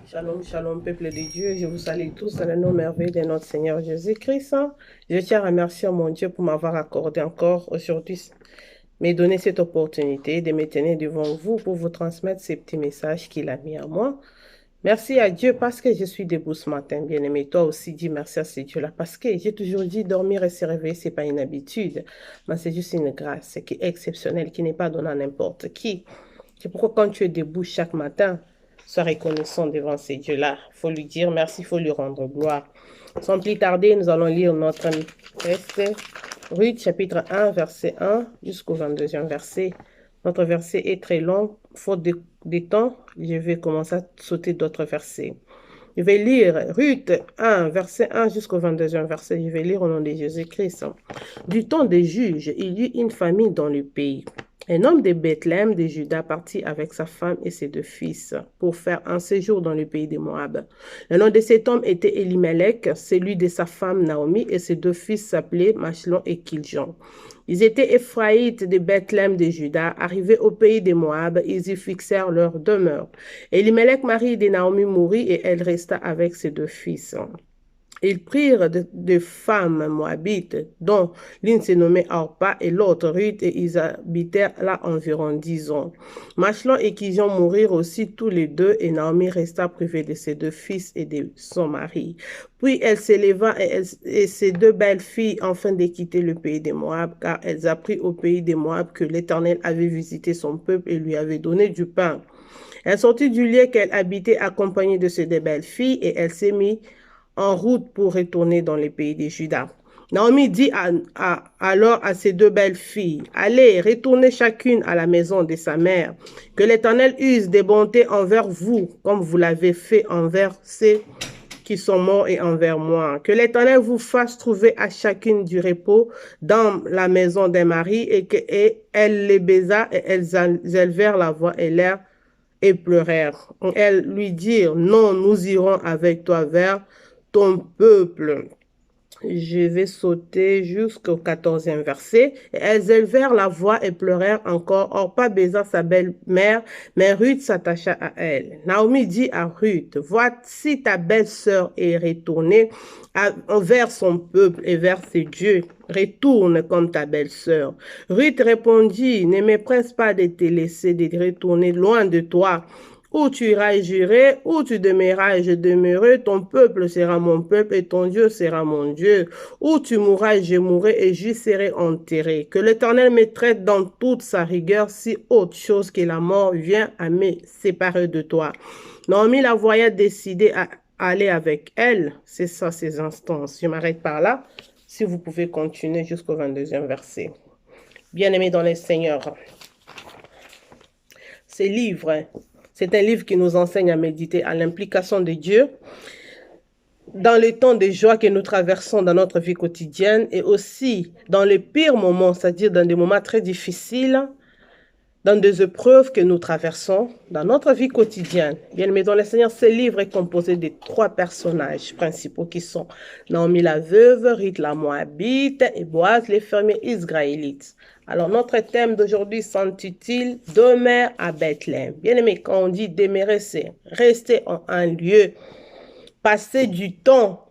Shalom, shalom, peuple de Dieu. Je vous salue tous dans le nom merveilleux de notre Seigneur Jésus-Christ. Je tiens à remercier mon Dieu pour m'avoir accordé encore aujourd'hui, me donner cette opportunité de me tenir devant vous pour vous transmettre ces petits messages qu'il a mis à moi. Merci à Dieu parce que je suis debout ce matin, bien-aimé. Toi aussi, dis merci à ce Dieu-là. Parce que j'ai toujours dit, dormir et se réveiller, c'est pas une habitude, mais c'est juste une grâce qui est exceptionnelle, qui n'est pas donnée à n'importe qui. C'est pourquoi quand tu es debout chaque matin, sois reconnaissant devant ce Dieu-là. Il faut lui dire merci, il faut lui rendre gloire. Sans plus tarder, nous allons lire notre texte. Ruth, chapitre 1, verset 1 jusqu'au 22e verset. Notre verset est très long. Faute de temps, je vais commencer à sauter d'autres versets. Je vais lire Ruth 1, verset 1 jusqu'au 22e verset. Je vais lire au nom de Jésus-Christ. Du temps des juges, il y eut une famine dans le pays. Un homme de Bethléem de Juda partit avec sa femme et ses deux fils pour faire un séjour dans le pays de Moab. Le nom de cet homme était Elimelech, celui de sa femme Naomi, et ses deux fils s'appelaient Machlon et Kiljon. Ils étaient Éphraïtes de Bethléem de Juda. Arrivés au pays de Moab, ils y fixèrent leur demeure. Elimelech, mari de Naomi, mourut et elle resta avec ses deux fils. Ils prirent deux femmes moabites, dont l'une se nommait Orpa et l'autre Ruth, et ils habitèrent là environ 10 ans. Machlon et Kijon mourirent aussi tous les deux, et Naomi resta privée de ses deux fils et de son mari. Puis elle s'éleva et ses deux belles filles enfin de quitter le pays de Moab, car elles apprirent au pays de Moab que l'Éternel avait visité son peuple et lui avait donné du pain. Elle sortit du lieu qu'elle habitait accompagnée de ses deux belles filles, et elle s'est mise en route pour retourner dans les pays de Juda. Naomi dit alors à ses deux belles filles, allez, retournez chacune à la maison de sa mère, que l'Éternel use des bontés envers vous, comme vous l'avez fait envers ceux qui sont morts et envers moi. Que l'Éternel vous fasse trouver à chacune du repos dans la maison d'un mari, et elle les baisa, et elles élevèrent la voix et pleurèrent. Elles lui dirent, non, nous irons avec toi vers ton peuple. Je vais sauter jusqu'au 14e verset. Et elles élevèrent la voix et pleurèrent encore. Orpa baisa sa belle-mère, mais Ruth s'attacha à elle. Naomi dit à Ruth, voici ta belle-sœur est retournée vers son peuple et vers ses dieux. Retourne comme ta belle-sœur. Ruth répondit, ne me presse pas de te laisser de retourner loin de toi. Où tu iras, j'irai, où tu demeureras, je demeurerai, ton peuple sera mon peuple et ton Dieu sera mon Dieu. Où tu mourras, je mourrai et j'y serai enterré. Que l'Éternel me traite dans toute sa rigueur si autre chose que la mort vient à me séparer de toi. Naomi la voyait décider à aller avec elle. C'est ça, ces instances. Je m'arrête par là. Si vous pouvez continuer jusqu'au 22e verset. Bien-aimés dans le Seigneur, ces livres, c'est un livre qui nous enseigne à méditer à l'implication de Dieu dans les temps de joie que nous traversons dans notre vie quotidienne et aussi dans les pires moments, c'est-à-dire dans des moments très difficiles, dans des épreuves que nous traversons dans notre vie quotidienne. Bien-aimés dans le Seigneur, ce livre est composé de 3 personnages principaux qui sont Naomi la veuve, Ruth la Moabite et Boaz les fermiers israélites. Alors, notre thème d'aujourd'hui s'intitule « Demeure à Bethléem ». Bien-aimé, quand on dit « demeurer », c'est rester en un lieu, passer du temps,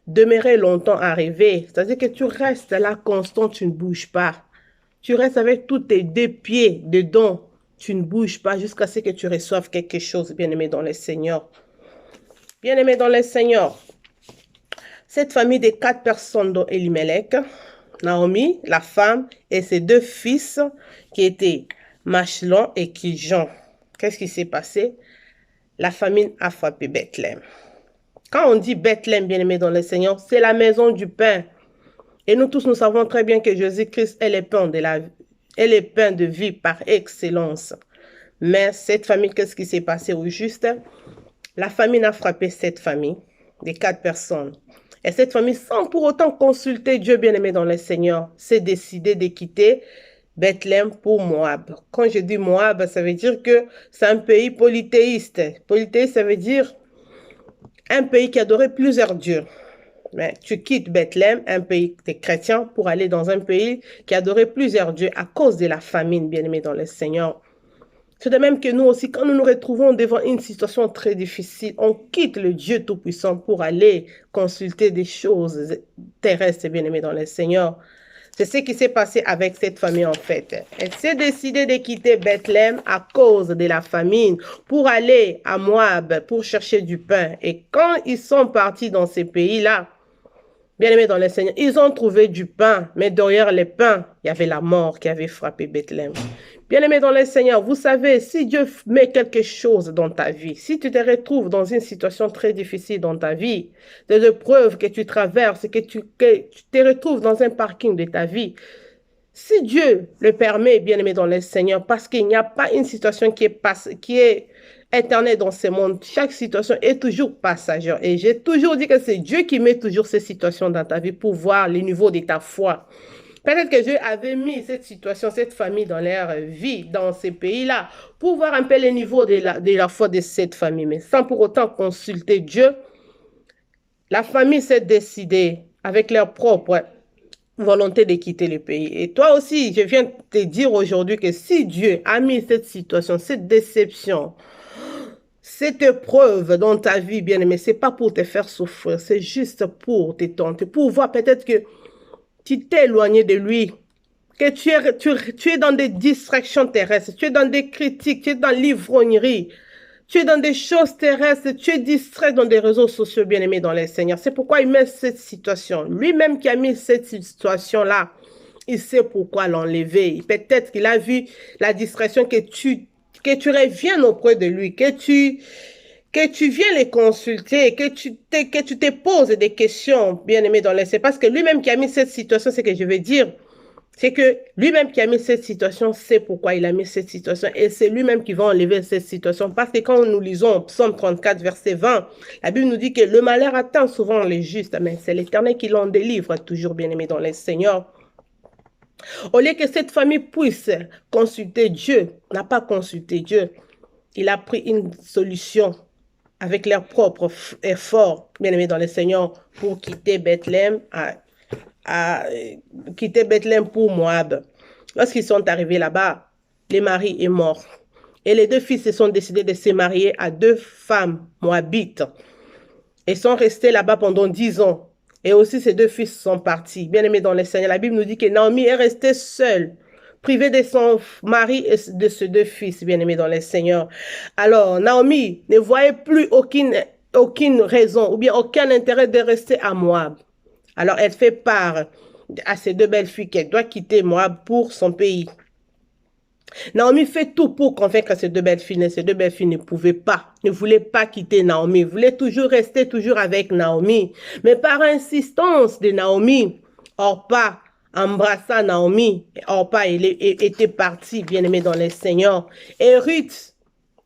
demeurer longtemps, arriver. C'est-à-dire que tu restes là constant, tu ne bouges pas. Tu restes avec tous tes 2 pieds dedans. Tu ne bouges pas jusqu'à ce que tu reçoives quelque chose, bien-aimé dans le Seigneur. Bien-aimé dans le Seigneur, cette famille de 4 personnes dont Elimelech, Naomi, la femme, et ses 2 fils qui étaient Machlon et Kijon. Qu'est-ce qui s'est passé? La famine a frappé Bethléem. Quand on dit Bethléem, bien-aimé dans le Seigneur, c'est la maison du pain. Et nous tous, nous savons très bien que Jésus-Christ est le pain de vie par excellence. Mais cette famille, qu'est-ce qui s'est passé au juste? La famine a frappé cette famille, des 4 personnes. Et cette famille, sans pour autant consulter Dieu bien-aimé dans le Seigneur, s'est décidé de quitter Bethléem pour Moab. Quand je dis Moab, ça veut dire que c'est un pays polythéiste. Polythéiste, ça veut dire un pays qui adorait plusieurs dieux. Mais tu quittes Bethléem, un pays des chrétiens, pour aller dans un pays qui adorait plusieurs dieux à cause de la famine, bien-aimé dans le Seigneur. C'est de même que nous aussi, quand nous nous retrouvons devant une situation très difficile, on quitte le Dieu Tout-Puissant pour aller consulter des choses terrestres, bien-aimés dans le Seigneur. C'est ce qui s'est passé avec cette famille en fait. Elle s'est décidée de quitter Bethléem à cause de la famine pour aller à Moab pour chercher du pain. Et quand ils sont partis dans ces pays-là, bien-aimés dans le Seigneur, ils ont trouvé du pain, mais derrière les pains, il y avait la mort qui avait frappé Bethléem. Bien-aimés dans le Seigneur, vous savez, si Dieu met quelque chose dans ta vie, si tu te retrouves dans une situation très difficile dans ta vie, des épreuves que tu traverses, que tu te retrouves dans un parking de ta vie, si Dieu le permet, bien-aimé dans le Seigneur, parce qu'il n'y a pas une situation qui est éternelle dans ce monde, chaque situation est toujours passagère. Et j'ai toujours dit que c'est Dieu qui met toujours ces situations dans ta vie pour voir le niveau de ta foi. Peut-être que Dieu avait mis cette situation, cette famille dans leur vie, dans ces pays-là, pour voir un peu le niveau de la foi de cette famille. Mais sans pour autant consulter Dieu, la famille s'est décidée avec leur propre volonté de quitter le pays. Et toi aussi, je viens te dire aujourd'hui que si Dieu a mis cette situation, cette déception, cette épreuve dans ta vie, bien-aimé, c'est pas pour te faire souffrir, c'est juste pour te tenter, pour voir peut-être que tu t'es éloigné de lui, que tu es dans des distractions terrestres, tu es dans des critiques, tu es dans l'ivrognerie, tu es dans des choses terrestres, tu es distrait dans des réseaux sociaux, bien-aimés dans les Seigneurs. C'est pourquoi il met cette situation. Lui-même qui a mis cette situation-là, il sait pourquoi l'enlever. Peut-être qu'il a vu la distraction que tu reviennes auprès de lui, que tu viens les consulter, que tu te poses des questions, bien-aimé dans les... C'est parce que lui-même qui a mis cette situation, c'est que je veux dire, c'est que lui-même qui a mis cette situation, c'est pourquoi il a mis cette situation. Et c'est lui-même qui va enlever cette situation. Parce que quand nous lisons Psaume 34, verset 20, la Bible nous dit que le malheur atteint souvent les justes, mais c'est l'Éternel qui l'en délivre, toujours bien-aimé dans les Seigneurs. Au lieu que cette famille puisse consulter Dieu, n'a pas consulté Dieu, il a pris une solution avec leurs propres efforts, bien-aimés dans le Seigneur, pour quitter Bethléem, quitter Bethléem pour Moab. Lorsqu'ils sont arrivés là-bas, le mari est mort. Et les deux fils se sont décidés de se marier à deux femmes moabites. Ils sont restés là-bas pendant 10 ans. Et aussi, ces deux fils sont partis. Bien-aimés dans le Seigneur, la Bible nous dit que Naomi est restée seule, privée de son mari et de ses deux fils, bien-aimés dans le Seigneur. Alors, Naomi ne voyait plus aucune raison ou bien aucun intérêt de rester à Moab. Alors, elle fait part à ses deux belles filles qu'elle doit quitter Moab pour son pays. Naomi fait tout pour convaincre ses deux belles filles, mais ces deux belles filles ne voulaient pas quitter Naomi, voulaient toujours rester avec Naomi. Mais par insistance de Naomi, Orpa embrassa Naomi. Orpa était partie, bien-aimée dans le Seigneur. Et Ruth,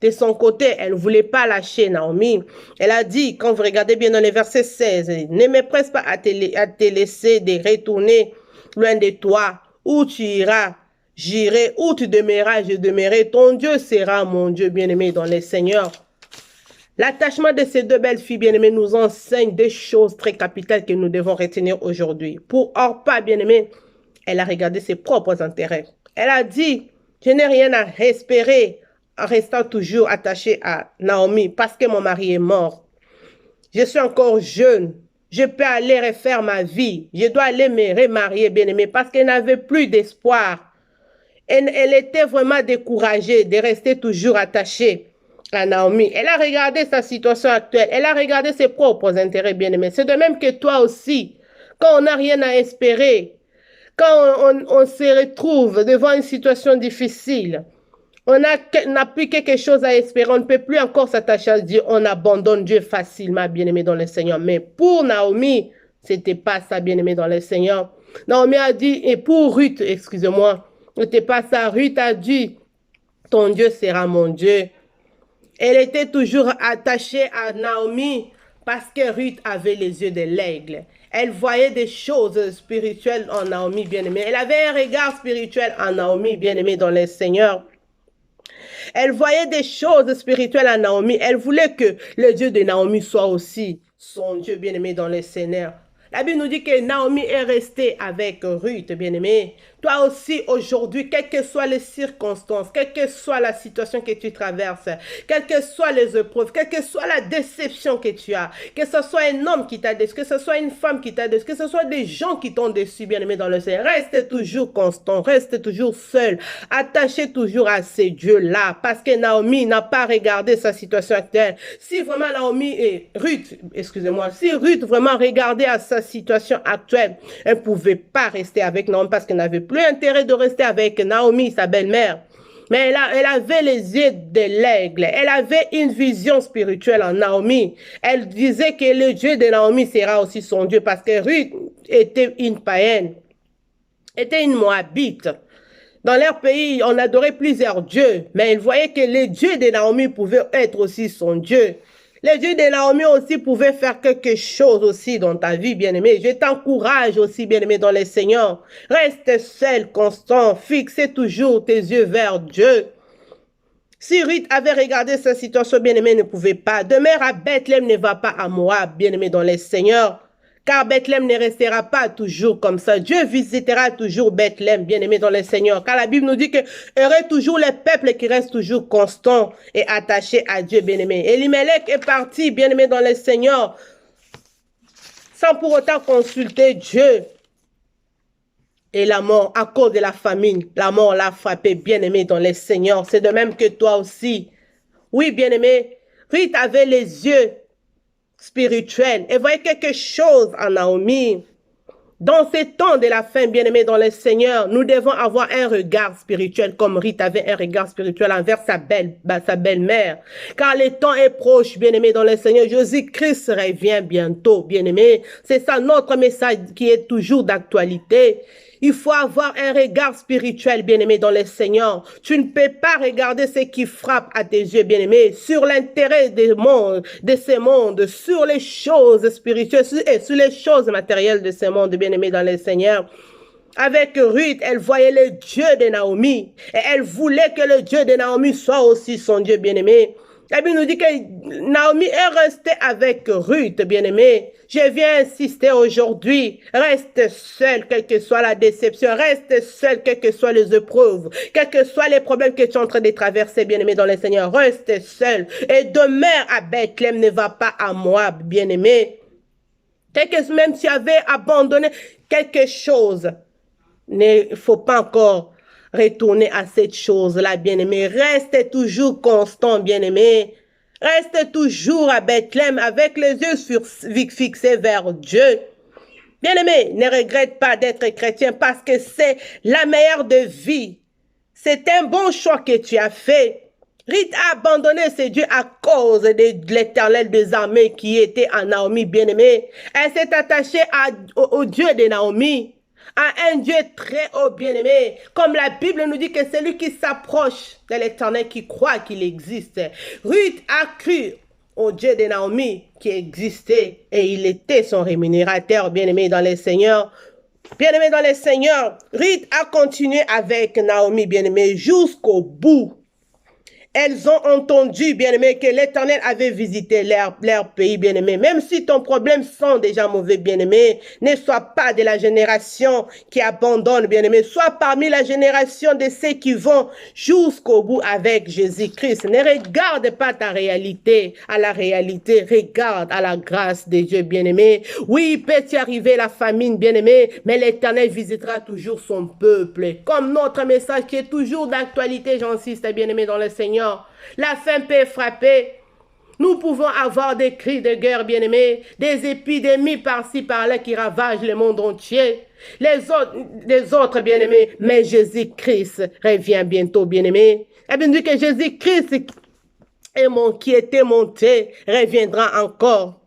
de son côté, elle ne voulait pas lâcher Naomi. Elle a dit, quand vous regardez bien dans le verset 16, ne me presse pas à te laisser de retourner loin de toi, où tu iras. J'irai où tu demeureras, je demeurerai. Ton Dieu sera mon Dieu bien-aimé dans les Seigneurs. L'attachement de ces deux belles filles bien-aimées nous enseigne des choses très capitales que nous devons retenir aujourd'hui. Pour Orpa bien-aimée, elle a regardé ses propres intérêts. Elle a dit, je n'ai rien à espérer en restant toujours attachée à Naomi parce que mon mari est mort. Je suis encore jeune. Je peux aller refaire ma vie. Je dois aller me remarier bien-aimée parce qu'elle n'avait plus d'espoir. Elle était vraiment découragée de rester toujours attachée à Naomi. Elle a regardé sa situation actuelle. Elle a regardé ses propres intérêts bien-aimés. C'est de même que toi aussi. Quand on n'a rien à espérer, quand on se retrouve devant une situation difficile, on n'a plus quelque chose à espérer, on ne peut plus encore s'attacher à Dieu, on abandonne Dieu facilement, bien-aimé dans le Seigneur. Mais pour Naomi, c'était pas ça, bien-aimé dans le Seigneur. Naomi a dit, et pour Ruth, excusez-moi, n'était pas ça. Ruth a dit, ton Dieu sera mon Dieu. Elle était toujours attachée à Naomi parce que Ruth avait les yeux de l'aigle. Elle voyait des choses spirituelles en Naomi, bien-aimée. Elle avait un regard spirituel en Naomi, bien-aimée dans le Seigneur. Elle voyait des choses spirituelles en Naomi. Elle voulait que le Dieu de Naomi soit aussi son Dieu, bien-aimé dans le Seigneur. La Bible nous dit que Naomi est restée avec Ruth, bien-aimée, toi aussi aujourd'hui, quelles que soient les circonstances, quelle que soit la situation que tu traverses, quelles que soient les épreuves, quelle que soit la déception que tu as, que ce soit un homme qui t'a déçu, que ce soit une femme qui t'a déçu, que ce soit des gens qui t'ont déçu, bien-aimé dans le Seigneur, reste toujours constant, reste toujours seul, attaché toujours à ces dieux-là, parce que Naomi n'a pas regardé sa situation actuelle. Si vraiment Naomi et Ruth, excusez-moi, si Ruth vraiment regardait à sa situation actuelle, elle ne pouvait pas rester avec Naomi parce qu'elle n'avait plus intérêt de rester avec Naomi, sa belle-mère. Mais elle avait les yeux de l'aigle. Elle avait une vision spirituelle en Naomi. Elle disait que le Dieu de Naomi sera aussi son Dieu parce que Ruth était une païenne, était une moabite. Dans leur pays, on adorait plusieurs dieux, mais ils voyaient que le Dieu de Naomi pouvait être aussi son Dieu. Le Dieu de Naomi aussi pouvait faire quelque chose aussi dans ta vie, bien-aimé. Je t'encourage aussi, bien-aimé, dans le Seigneur. Reste seul, constant, fixe toujours tes yeux vers Dieu. Si Ruth avait regardé sa situation, bien-aimé, ne pouvait pas. Demeure à Bethléem, ne va pas à Moab, bien-aimé, dans le Seigneur. Car Bethléem ne restera pas toujours comme ça. Dieu visitera toujours Bethléem, bien-aimé dans le Seigneur. Car la Bible nous dit que heureux toujours les peuples qui restent toujours constants et attachés à Dieu, bien-aimé. Elimelech est parti, bien-aimé dans le Seigneur, sans pour autant consulter Dieu. Et la mort, à cause de la famine, la mort l'a frappé, bien-aimé dans le Seigneur. C'est de même que toi aussi. Oui, bien-aimé, Ruth avait les yeux spirituelle. Et voyez quelque chose en Naomi. Dans ces temps de la fin, bien-aimés dans le Seigneur, nous devons avoir un regard spirituel comme Ruth avait un regard spirituel envers sa belle-mère. Car le temps est proche, bien-aimés dans le Seigneur. Jésus-Christ revient bientôt, bien-aimés. C'est ça notre message qui est toujours d'actualité. Il faut avoir un regard spirituel, bien-aimé, dans le Seigneur. Tu ne peux pas regarder ce qui frappe à tes yeux, bien-aimé, sur l'intérêt de ce monde, sur les choses spirituelles et sur les choses matérielles de ce monde, bien-aimé, dans le Seigneur. Avec Ruth, elle voyait le Dieu de Naomi et elle voulait que le Dieu de Naomi soit aussi son Dieu, bien-aimé. La Bible nous dit que Naomi est restée avec Ruth, bien-aimé. Je viens insister aujourd'hui, reste seul, quelle que soit la déception, reste seul, quelles que soient les épreuves, quels que soient les problèmes que tu es en train de traverser, bien-aimé, dans le Seigneur, reste seul. Et demeure à Bethléem, ne va pas à Moab, bien-aimé. Même si tu avais abandonné quelque chose, il ne faut pas encore retourner à cette chose-là, bien-aimé. Reste toujours constant, bien-aimé. Reste toujours à Bethléem avec les yeux fixés vers Dieu. Bien-aimé, ne regrette pas d'être chrétien parce que c'est la meilleure de vie. C'est un bon choix que tu as fait. Ruth a abandonné ses dieux à cause de l'Éternel des armées qui était en Naomi, bien-aimé. Elle s'est attachée au Dieu de Naomi, à un Dieu très haut, bien-aimé. Comme la Bible nous dit que c'est lui qui s'approche de l'Éternel, qui croit qu'il existe. Ruth a cru au Dieu de Naomi qui existait et il était son rémunérateur, bien-aimé dans le Seigneur. Bien-aimé dans le Seigneur, Ruth a continué avec Naomi, bien-aimé, jusqu'au bout. Elles ont entendu, bien-aimé, que l'Éternel avait visité leur pays, bien-aimé. Même si ton problème sont déjà mauvais, bien-aimé, ne sois pas de la génération qui abandonne, bien-aimé. Sois parmi la génération de ceux qui vont jusqu'au bout avec Jésus-Christ. Ne regarde pas ta réalité à la réalité. Regarde à la grâce de Dieu, bien-aimé. Oui, il peut y arriver la famine, bien-aimé, mais l'Éternel visitera toujours son peuple. Comme notre message qui est toujours d'actualité, j'insiste, bien-aimé, dans le Seigneur. La faim peut frapper. Nous pouvons avoir des cris de guerre, bien-aimés, des épidémies par-ci, par-là qui ravagent le monde entier. Les autres, bien-aimés, mais Jésus-Christ revient bientôt, bien-aimés. Et bien dit que Jésus-Christ qui était monté reviendra encore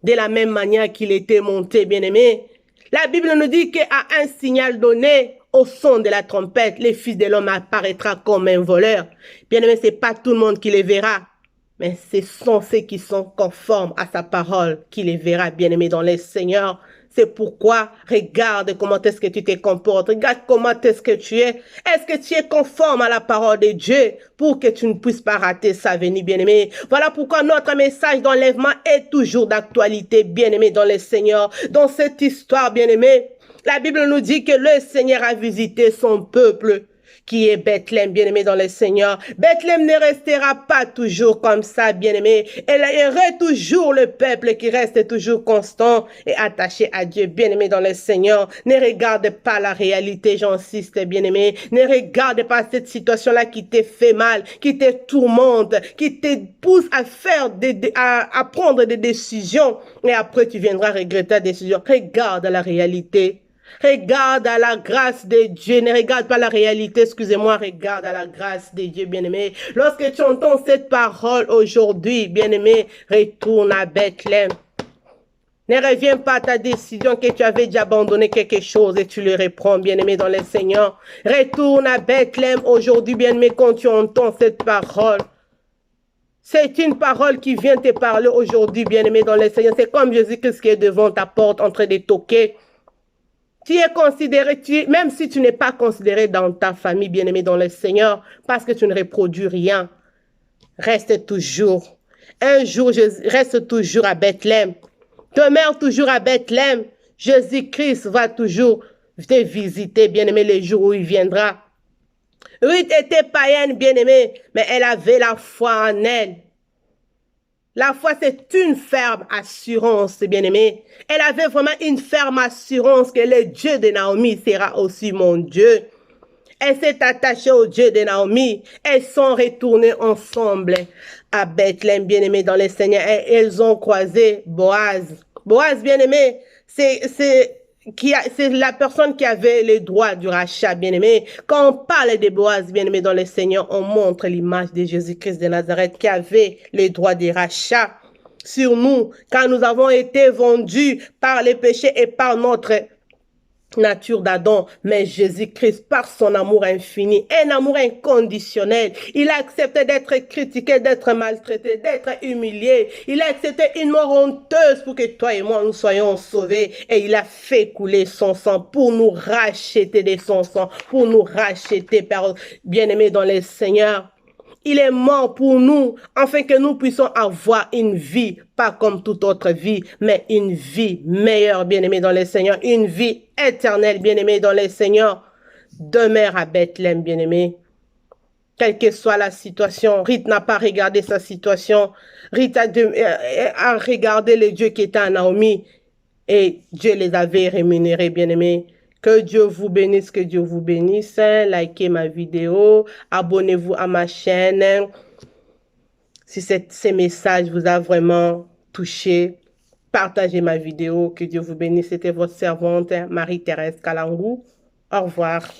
de la même manière qu'il était monté, bien-aimés. La Bible nous dit qu'à un signal donné, au son de la trompette, le Fils de l'homme apparaîtra comme un voleur. Bien-aimé, ce n'est pas tout le monde qui les verra, mais ce sont ceux qui sont conformes à sa parole qui les verra, bien-aimé, dans le Seigneur. C'est pourquoi, regarde comment est-ce que tu te comportes, regarde comment est-ce que tu es. Est-ce que tu es conforme à la parole de Dieu pour que tu ne puisses pas rater sa venue, bien-aimé? Voilà pourquoi notre message d'enlèvement est toujours d'actualité, bien-aimé, dans le Seigneur. Dans cette histoire, bien-aimé, La Bible nous dit que le Seigneur a visité son peuple qui est Bethléem, bien-aimé dans le Seigneur. Bethléem ne restera pas toujours comme ça, bien-aimé. Il y aura toujours le peuple qui reste toujours constant et attaché à Dieu, bien-aimé dans le Seigneur. Ne regarde pas la réalité, j'insiste, bien-aimé. Ne regarde pas cette situation-là qui te fait mal, qui te tourmente, qui te pousse à faire à prendre des décisions. Et après, tu viendras regretter ta décision. Regarde la réalité. Regarde à la grâce de Dieu. Ne regarde pas la réalité, excusez-moi. Regarde à la grâce de Dieu, bien-aimé. Lorsque tu entends cette parole aujourd'hui, bien-aimé, retourne à Bethléem. Ne reviens pas à ta décision que tu avais déjà abandonné quelque chose et tu le reprends, bien-aimé dans le Seigneur. Retourne à Bethléem aujourd'hui, bien-aimé, quand tu entends cette parole. C'est une parole qui vient te parler aujourd'hui, bien-aimé dans le Seigneur. C'est comme Jésus-Christ qui est devant ta porte en train de toquer. Tu es considéré, même si tu n'es pas considéré dans ta famille, bien-aimé dans le Seigneur, parce que tu ne reproduis rien, reste toujours. Un jour, reste toujours à Bethléem. Demeure toujours à Bethléem. Jésus-Christ va toujours te visiter, bien-aimé, les jours où il viendra. Ruth était païenne, bien-aimé, mais elle avait la foi en elle. La foi, c'est une ferme assurance, bien-aimé. Elle avait vraiment une ferme assurance que le Dieu de Naomi sera aussi mon Dieu. Elle s'est attachée au Dieu de Naomi. Elles sont retournées ensemble à Bethléem, bien-aimé, dans le Seigneur. Et elles ont croisé Boaz. Boaz, bien-aimé, c'est la personne qui avait le droit du rachat, bien-aimé. Quand on parle de Boaz, bien-aimé, dans le Seigneur, on montre l'image de Jésus-Christ de Nazareth qui avait le droit du rachat sur nous, quand nous avons été vendus par les péchés et par notre nature d'Adam, mais Jésus-Christ, par son amour infini, un amour inconditionnel, il a accepté d'être critiqué, d'être maltraité, d'être humilié. Il a accepté une mort honteuse pour que toi et moi nous soyons sauvés. Et il a fait couler son sang pour nous racheter de son sang, pour nous racheter, bien-aimés dans le Seigneur. Il est mort pour nous, afin que nous puissions avoir une vie, pas comme toute autre vie, mais une vie meilleure, bien-aimé dans le Seigneur, une vie éternelle, bien-aimé dans le Seigneur. Demeure à Bethléem, bien-aimé. Quelle que soit la situation, Ruth n'a pas regardé sa situation. Ruth a regardé les dieux qui étaient à Naomi et Dieu les avait rémunérés, bien-aimés. Que Dieu vous bénisse, que Dieu vous bénisse. Likez ma vidéo, abonnez-vous à ma chaîne. Si ces messages vous a vraiment touché, partagez ma vidéo. Que Dieu vous bénisse. C'était votre servante Marie-Thérèse Kalangou. Au revoir.